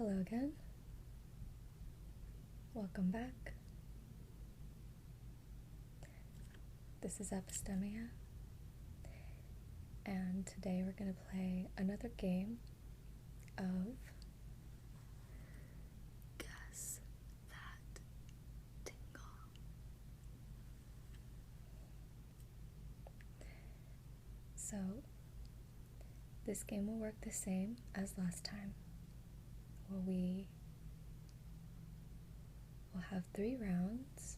Hello again. Welcome back. This is Epistemia, and today we're going to play another game of Guess That Tingle. So, this game will work the same as last time. We will have 3 rounds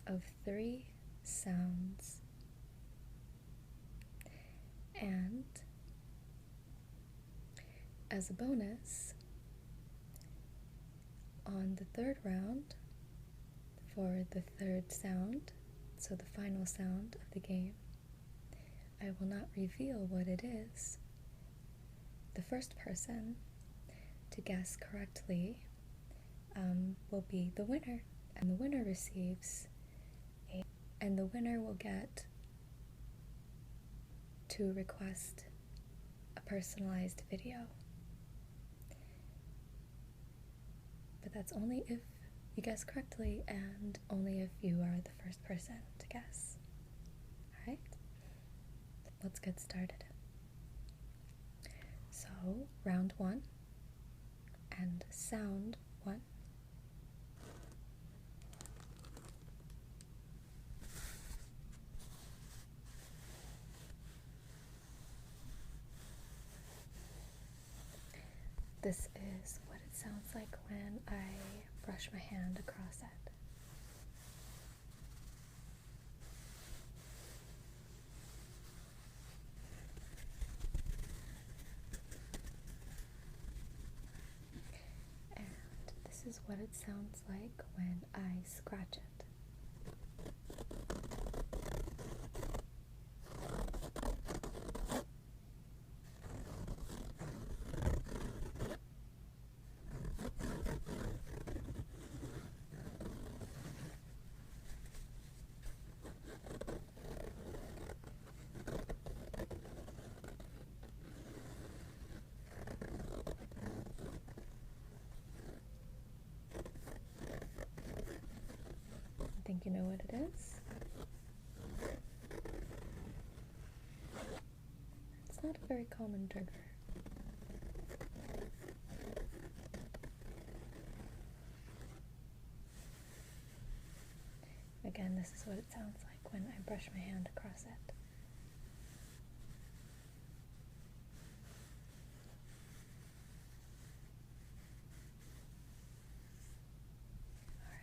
of 3 sounds, and as a bonus, on the 3rd round, for the 3rd sound, so the final sound of the game, I will not reveal what it is. The first person to guess correctly will be the winner, and the winner will get to request a personalized video. But that's only if you guess correctly and only if you are the first person to guess. Alright? Let's get started. So, round 1 and sound 1. This is what it sounds like when I brush my hand across it. And this is what it sounds like when I scratch it. I think you know what it is. It's not a very common trigger. Again, this is what it sounds like when I brush my hand across it.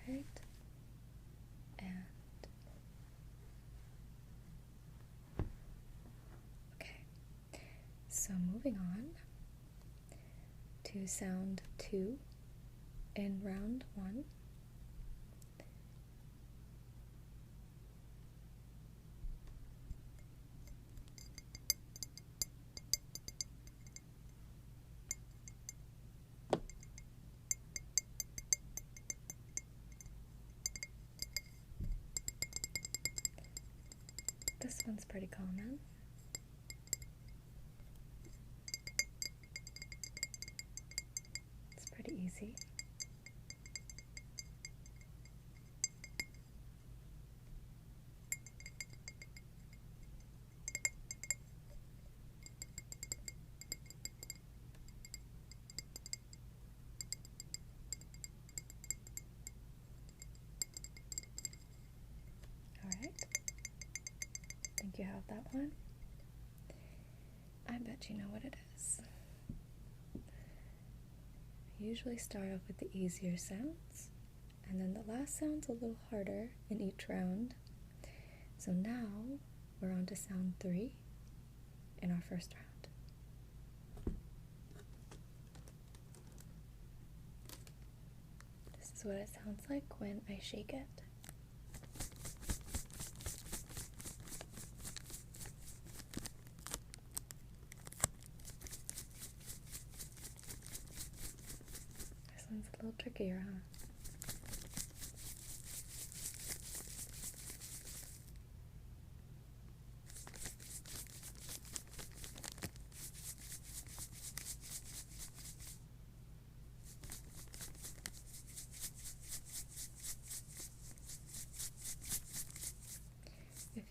Alright. So moving on to sound 2 in round 1. This one's pretty common. Pretty easy. Alright. Think you have that one? I bet you know what it is. I usually start off with the easier sounds, and then the last sound's a little harder in each round. So now we're on to sound 3 in our first round. This is what it sounds like when I shake it. It's a little trickier, huh?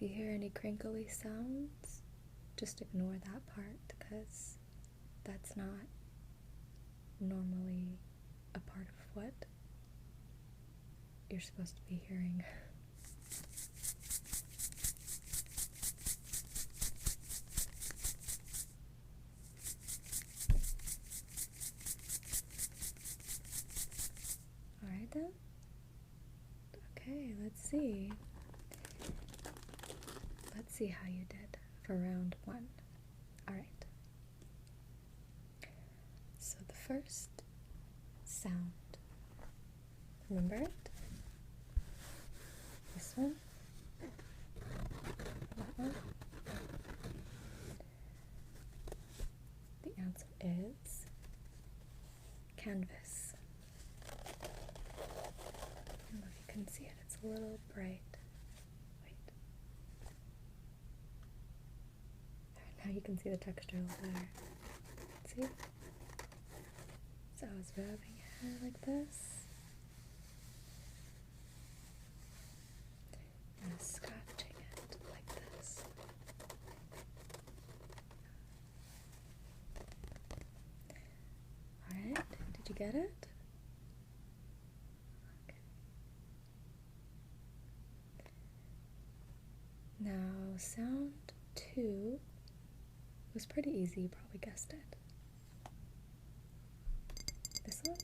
if you hear any crinkly sounds, just ignore that part because that's not normally a part of what you're supposed to be hearing. Alright then. Okay, let's see. Let's see how you did for round 1. Alright. So the first sound, remember it? This one? That one? The answer is canvas. I don't know if you can see it, it's a little bright. Wait. There, now you can see the texture a little better. See? So I was rubbing it like this. And scratching it like this. Alright, did you get it? Okay. Now, sound 2 was pretty easy, you probably guessed it. This one?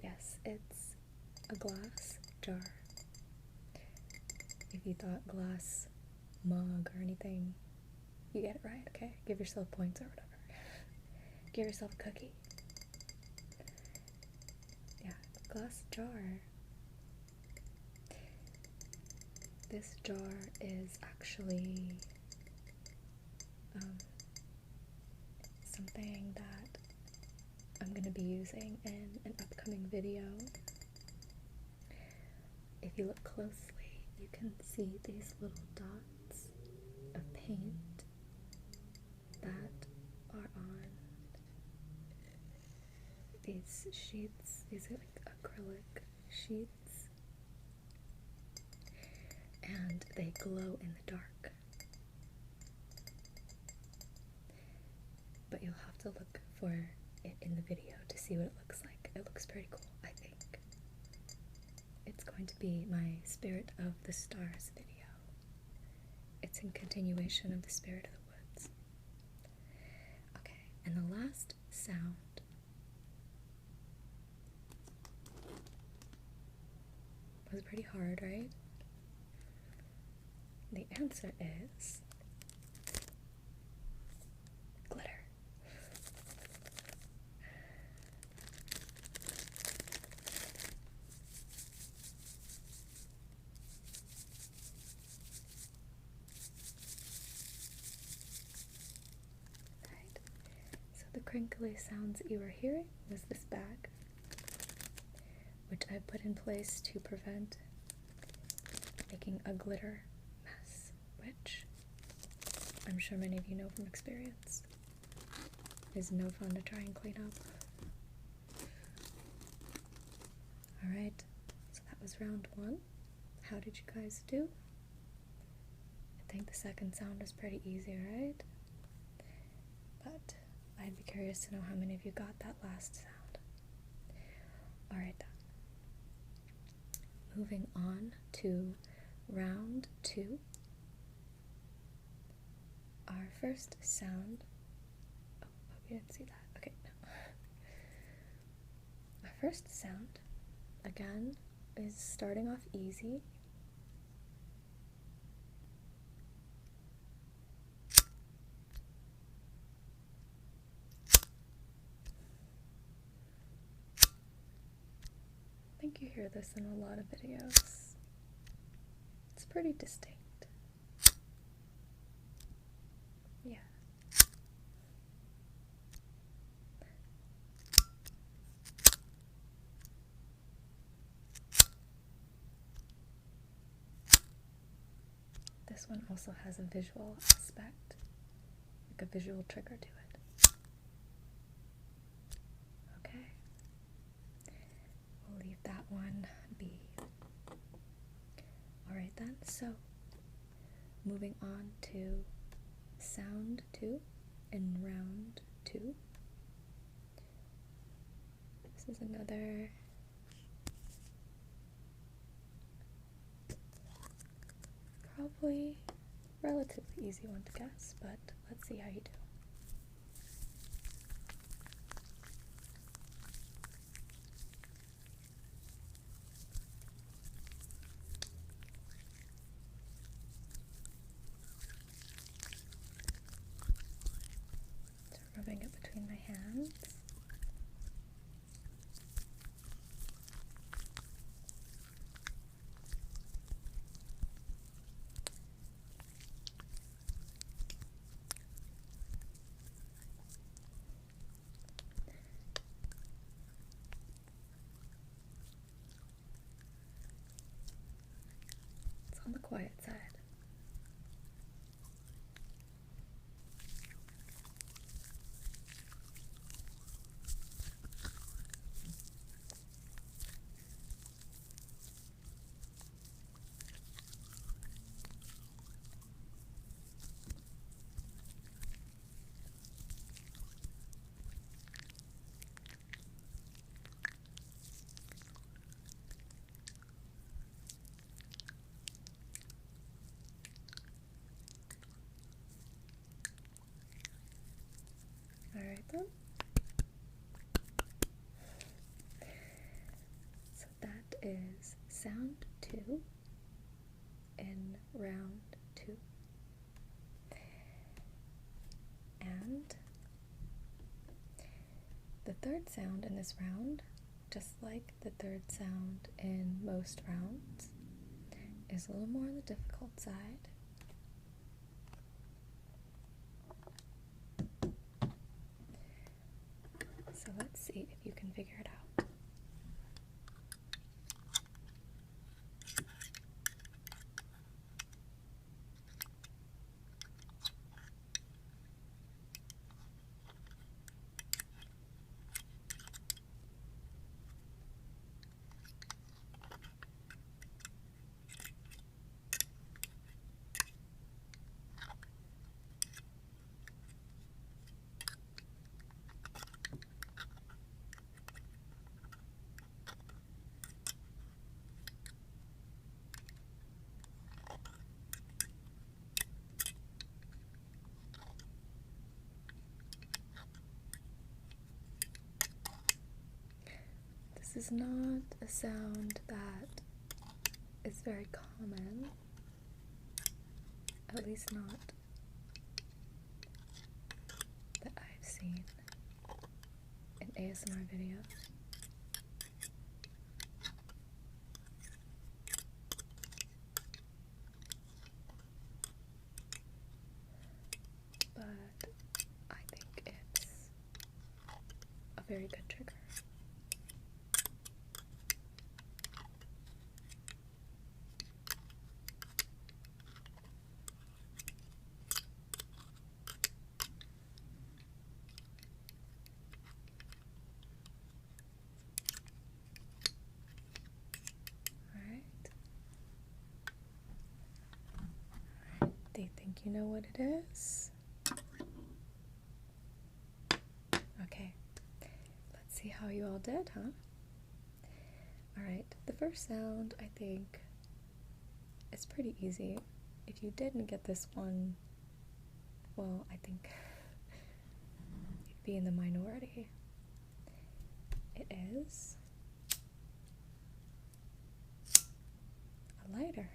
Yes, it's a glass jar. If you thought glass mug or anything, you get it right, okay? Give yourself points or whatever. Give yourself a cookie. Yeah, glass jar. This jar is actually something that I'm going to be using in an upcoming video. If you look closely, you can see these little dots of paint that are on these sheets. These are like acrylic sheets, and they glow in the dark. But you'll have to look for it in the video to see what it looks like. It looks pretty cool, I think. It's going to be my Spirit of the Stars video. It's in continuation of the Spirit of the Woods. Okay, and the last sound was pretty hard, right? The answer is glitter. Right. So the crinkly sounds that you were hearing was this bag, which I put in place to prevent making a glitter mess, which I'm sure many of you know from experience is no fun to try and clean up. Alright, so that was round 1. How did you guys do? I think the second sound was pretty easy, right? But I'd be curious to know how many of you got that last sound. Alright then. Moving on to round 2. Our first sound. Oh, hope you didn't see that. Okay, no. Our first sound, again, is starting off easy. I think you hear this in a lot of videos. It's pretty distinct. Yeah. This one also has a visual aspect, like a visual trigger to it. Okay. We'll leave that one be. Alright then, so moving on to sound 2 in round 2. This is another probably relatively easy one to guess, but let's see how you do. So rubbing it between my hands. On the quiet side. Alright then. So that is sound 2 in round 2. And the third sound in this round, just like the third sound in most rounds, is a little more on the difficult side. So let's see if you can figure it out. This is not a sound that is very common, at least not that I've seen in ASMR videos. But I think it's a very good trigger. Do you think you know what it is? Okay, let's see how you all did, huh? Alright, the first sound, I think, is pretty easy. If you didn't get this one, well, I think you'd be in the minority. It is a lighter.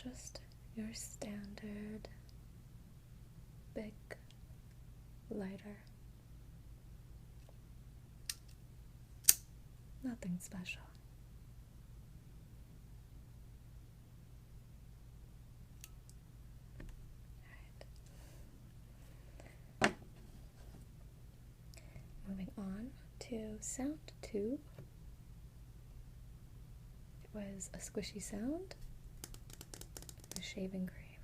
Just your standard big lighter. Nothing special. Alright. Moving on to sound 2. It was a squishy sound. The shaving cream.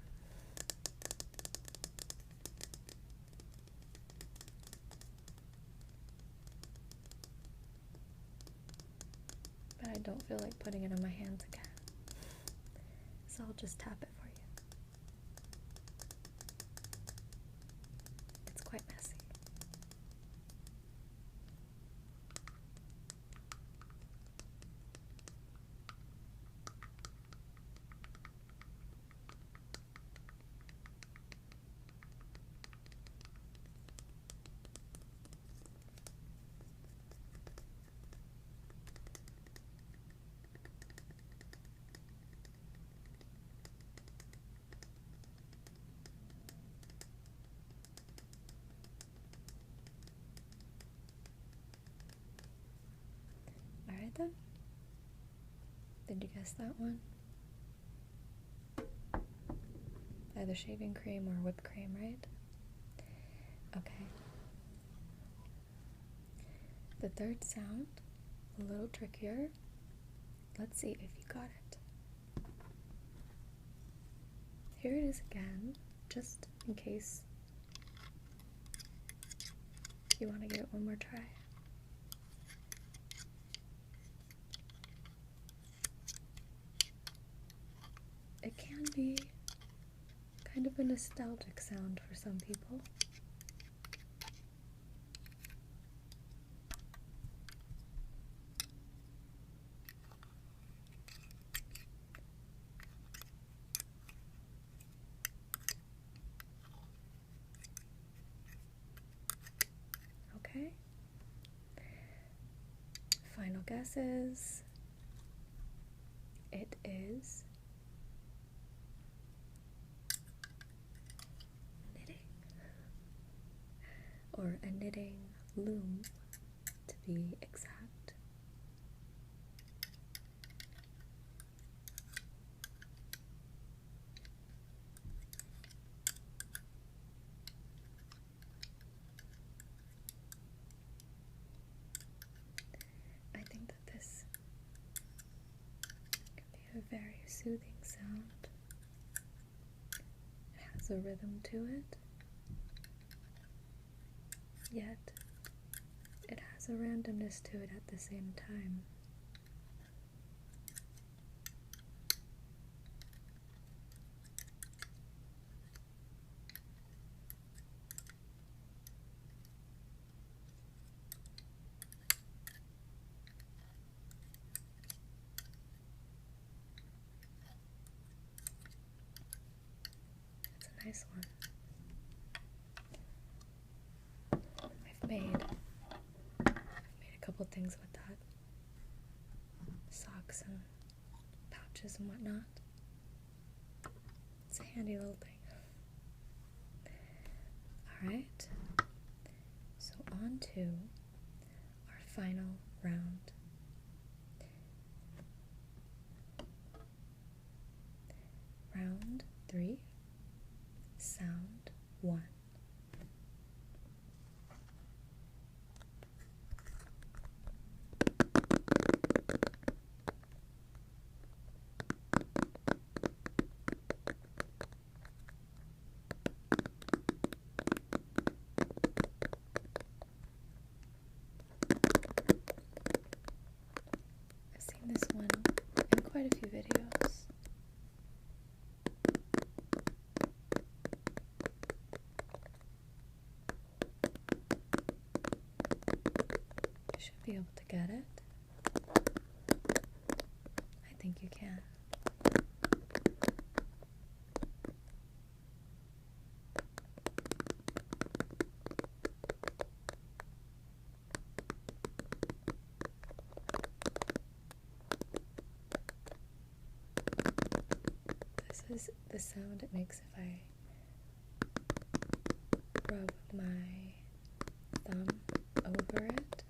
I don't feel like putting it on my hands again. So I'll just tap it for you. It's quite messy. Alright then. Did you guess that one? Either shaving cream or whipped cream, right? Okay. The third sound, a little trickier. Let's see if you got it. Here it is again, just in case you want to give it one more try. It can be kind of a nostalgic sound for some people. Okay. Final guesses. It is knitting, or a knitting loom to be exact. I think that this can be a very soothing sound. It has a rhythm to it, yet it has a randomness to it at the same time. It's a nice one. I've made a couple things with that. Socks and pouches and whatnot. It's a handy little thing. Alright, so on to our final round. Round 3, sound 1. I've seen this one in quite a few videos. You should be able to get it. I think you can. This is the sound it makes if I rub my thumb over it.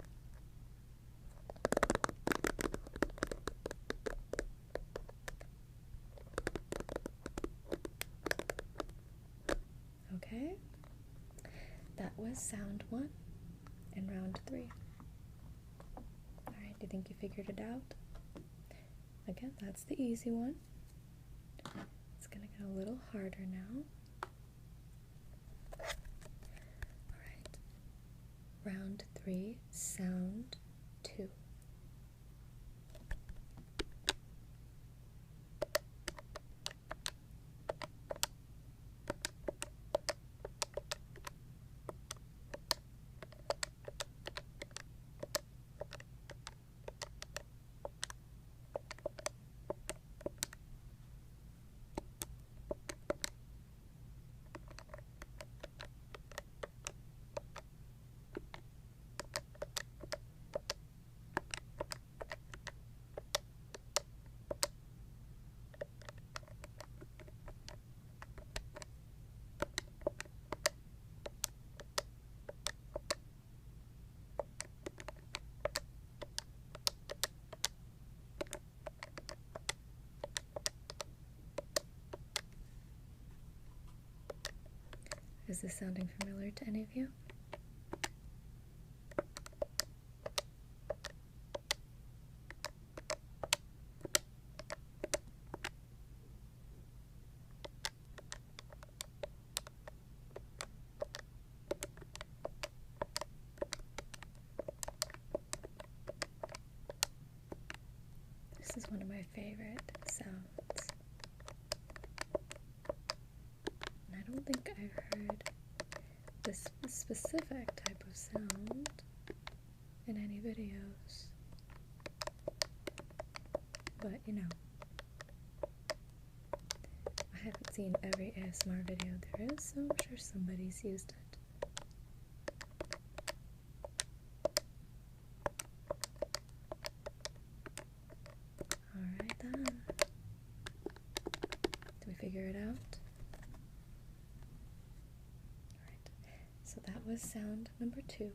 Okay, that was sound 1 in round 3. Alright, do you think you figured it out? Again, that's the easy one. It's gonna get a little harder now. Alright, round 3, sound 2. Is this sounding familiar to any of you? This is one of my favorite sounds. And I don't think I've heard this specific type of sound in any videos. But you know, I haven't seen every ASMR video there is, so I'm sure somebody's used it. Alright then. Did we figure it out? Alright, so that was sound number 2.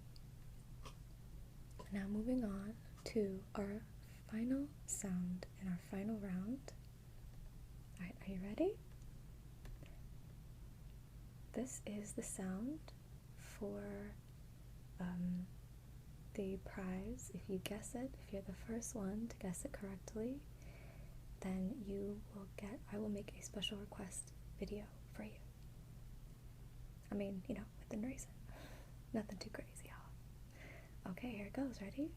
Now moving on to our final sound in our final round. Alright, are you ready? This is the sound for the prize. If you guess it, if you're the first one to guess it correctly, then you will get, I will make a special request video for you. I mean, you know, within reason. Nothing too crazy, y'all. Okay, here it goes. Ready?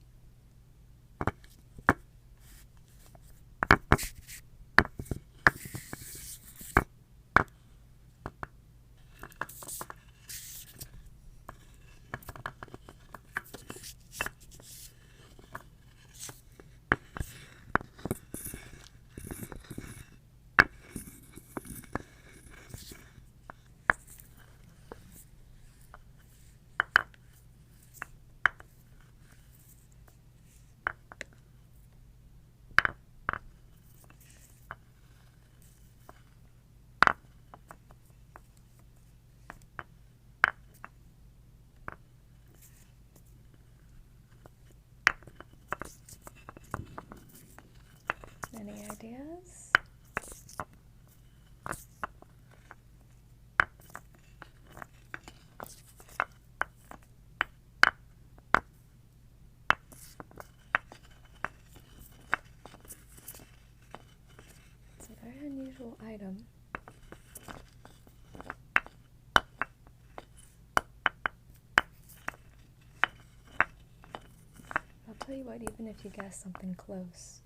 Any ideas? It's a very unusual item. I'll tell you what, even if you guess something close,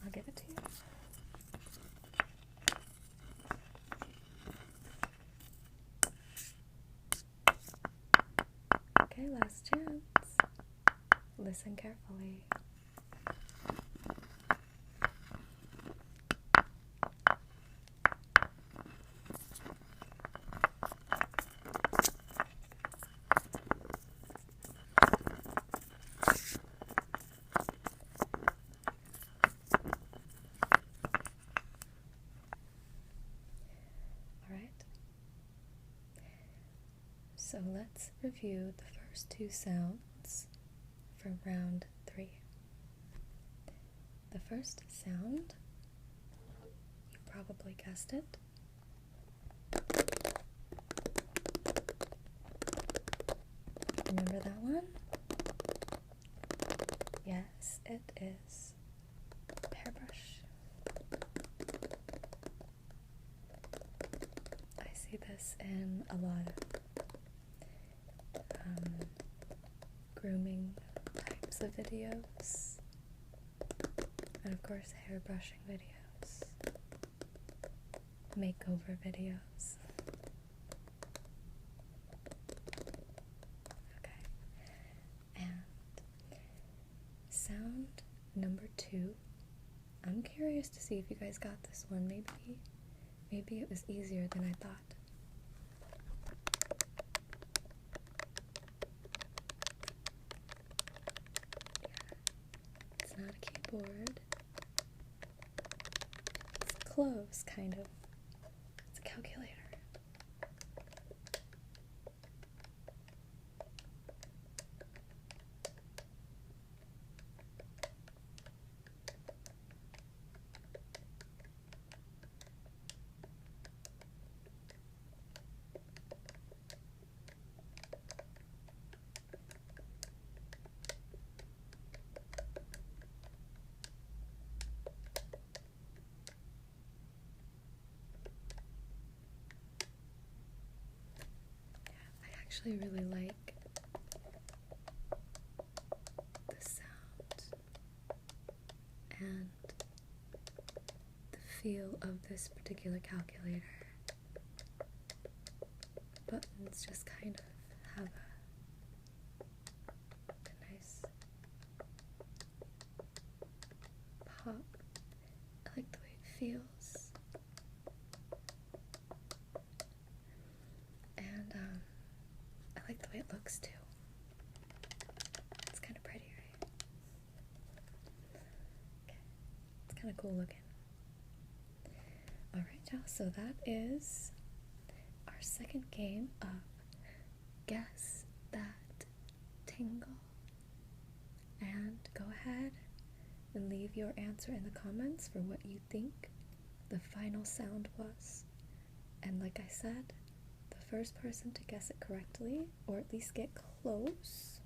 I'll give it to you. Okay, last chance. Listen carefully. So let's review the first 2 sounds for round 3. The first sound, you probably guessed it. Remember that one? Yes, it is hairbrush. I see this in a lot of grooming types of videos, and of course hair brushing videos, makeover videos. Okay, and sound number 2, I'm curious to see if you guys got this one. Maybe it was easier than I thought. It's not a keyboard. It's close, kind of. It's a calculator. actually really like the sound and the feel of this particular calculator. Buttons just kind of have a nice pop. I like the way it feels. And I like the way it looks too. It's kind of pretty, right? Okay. It's kind of cool looking. Alright, y'all, so that is our second game of Guess That Tingle. And go ahead and leave your answer in the comments for what you think the final sound was. And like I said, the first person to guess it correctly, or at least get close,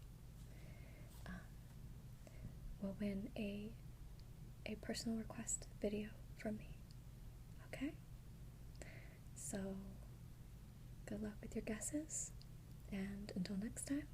will win a personal request video from me. Okay? So, good luck with your guesses, and until next time,